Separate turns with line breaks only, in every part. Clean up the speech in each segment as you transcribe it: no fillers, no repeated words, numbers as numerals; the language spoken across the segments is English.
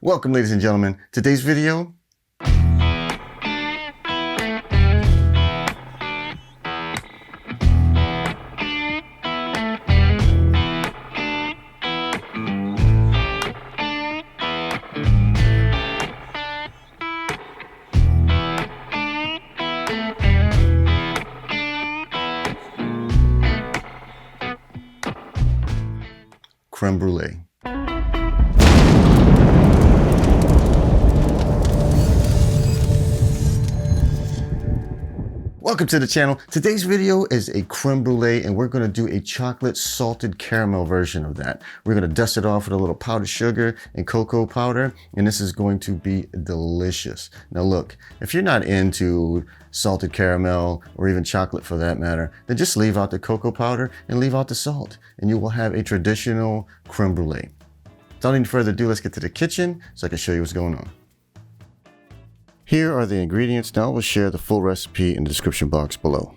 Welcome, ladies and gentlemen. Today's video, crème brûlée. Welcome to the channel. Today's video is a crème brûlée, and we're going to do a chocolate salted caramel version of that. We're going to dust it off with a little powdered sugar and cocoa powder, and this is going to be delicious. Now look, if you're not into salted caramel or even chocolate for that matter, then just leave out the cocoa powder and leave out the salt, and you will have a traditional crème brûlée. Without any further ado, let's get to the kitchen so I can show you what's going on. Here are the ingredients. Now I will share the full recipe in the description box below.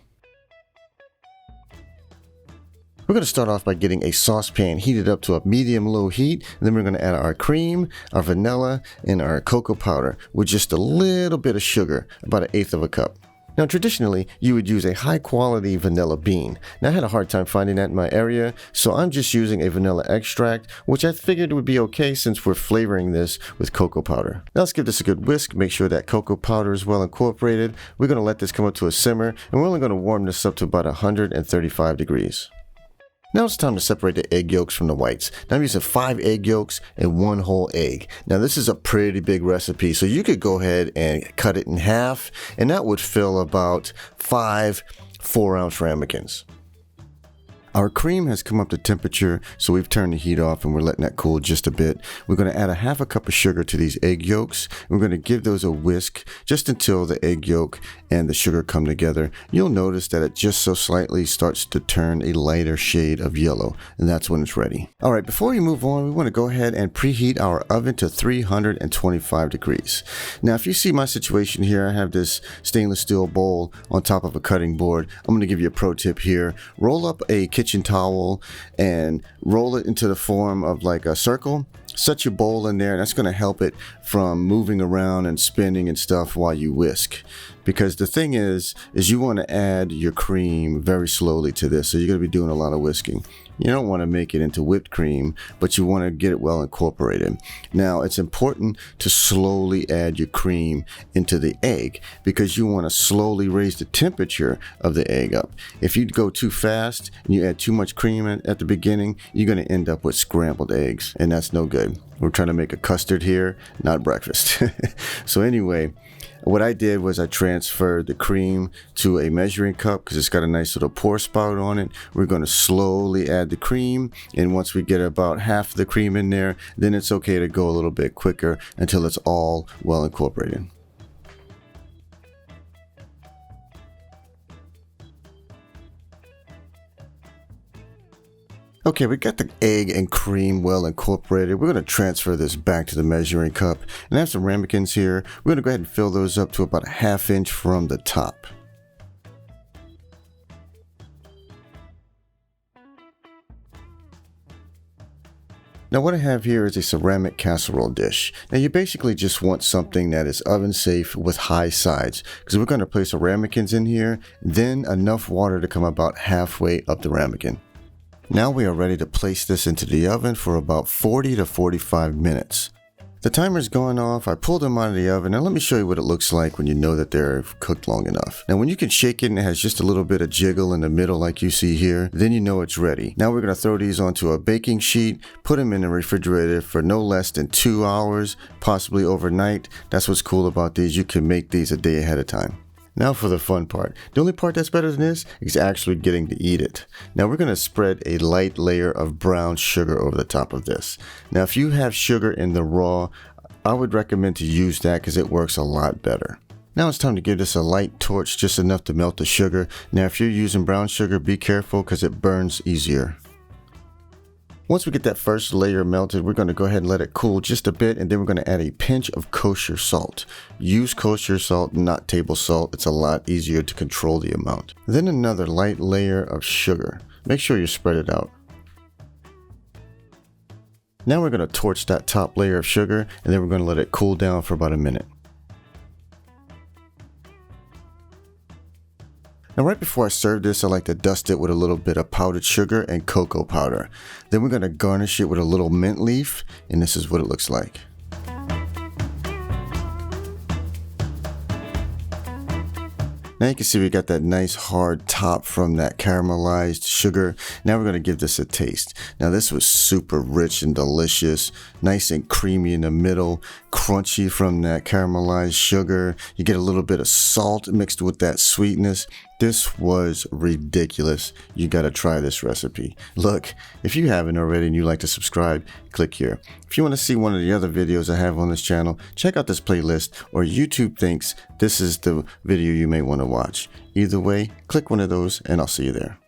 We're going to start off by getting a saucepan heated up to a medium-low heat. And then we're going to add our cream, our vanilla, and our cocoa powder with just a little bit of sugar, about 1/8 of a cup. Now, traditionally, you would use a high-quality vanilla bean. Now, I had a hard time finding that in my area, so I'm just using a vanilla extract, which I figured would be okay since we're flavoring this with cocoa powder. Now, let's give this a good whisk. Make sure that cocoa powder is well incorporated. We're going to let this come up to a simmer, and we're only going to warm this up to about 135 degrees. Now it's time to separate the egg yolks from the whites. Now I'm using 5 egg yolks and 1 whole egg. Now this is a pretty big recipe, so you could go ahead and cut it in half, and that would fill about 5 4-ounce ramekins. Our cream has come up to temperature, so we've turned the heat off and we're letting that cool just a bit. We're going to add 1/2 cup of sugar to these egg yolks. We're going to give those a whisk just until the egg yolk and the sugar come together. You'll notice that it just so slightly starts to turn a lighter shade of yellow, and that's when it's ready. All right, before we move on, we want to go ahead and preheat our oven to 325 degrees. Now, if you see my situation here, I have this stainless steel bowl on top of a cutting board. I'm going to give you a pro tip here. Roll up a kitchen towel and roll it into the form of like a circle. Set your bowl in there, and that's going to help it from moving around and spinning and stuff while you whisk. Because the thing is you want to add your cream very slowly to this, so you're going to be doing a lot of whisking. You don't want to make it into whipped cream, but you want to get it well incorporated. Now, it's important to slowly add your cream into the egg because you want to slowly raise the temperature of the egg up. If you go too fast and you add too much cream at the beginning, you're going to end up with scrambled eggs, and that's no good. We're trying to make a custard here, not breakfast. So anyway, what I did was I transferred the cream to a measuring cup because it's got a nice little pour spout on it. We're going to slowly add the cream, and once we get about half the cream in there, then it's okay to go a little bit quicker until it's all well incorporated. Okay, we got the egg and cream well incorporated. We're going to transfer this back to the measuring cup, and I have some ramekins here. We're going to go ahead and fill those up to about 1/2 inch from the top. Now what I have here is a ceramic casserole dish. Now you basically just want something that is oven safe with high sides, because we're going to place our ramekins in here, then enough water to come about halfway up the ramekin. Now we are ready to place this into the oven for about 40 to 45 minutes. The timer's gone off. I pulled them out of the oven. Now let me show you what it looks like when you know that they're cooked long enough. Now when you can shake it and it has just a little bit of jiggle in the middle like you see here, then you know it's ready. Now we're going to throw these onto a baking sheet, put them in the refrigerator for no less than 2 hours, possibly overnight. That's what's cool about these. You can make these a day ahead of time. Now for the fun part. The only part that's better than this is actually getting to eat it. Now we're going to spread a light layer of brown sugar over the top of this. Now if you have sugar in the raw, I would recommend to use that because it works a lot better. Now it's time to give this a light torch, just enough to melt the sugar. Now if you're using brown sugar, be careful because it burns easier. Once we get that first layer melted, we're going to go ahead and let it cool just a bit, and then we're going to add a pinch of kosher salt. Use kosher salt, not table salt. It's a lot easier to control the amount. Then another light layer of sugar. Make sure you spread it out. Now we're going to torch that top layer of sugar, and then we're going to let it cool down for about a minute. Now right before I serve this, I like to dust it with a little bit of powdered sugar and cocoa powder. Then we're going to garnish it with a little mint leaf, and this is what it looks like. Now you can see we got that nice hard top from that caramelized sugar. Now we're going to give this a taste. Now this was super rich and delicious, nice and creamy in the middle, crunchy from that caramelized sugar. You get a little bit of salt mixed with that sweetness. This was ridiculous. You got to try this recipe. Look, if you haven't already and you like to subscribe, click here. If you want to see one of the other videos I have on this channel, check out this playlist, or YouTube thinks this is the video you may want to watch. Either way, click one of those and I'll see you there.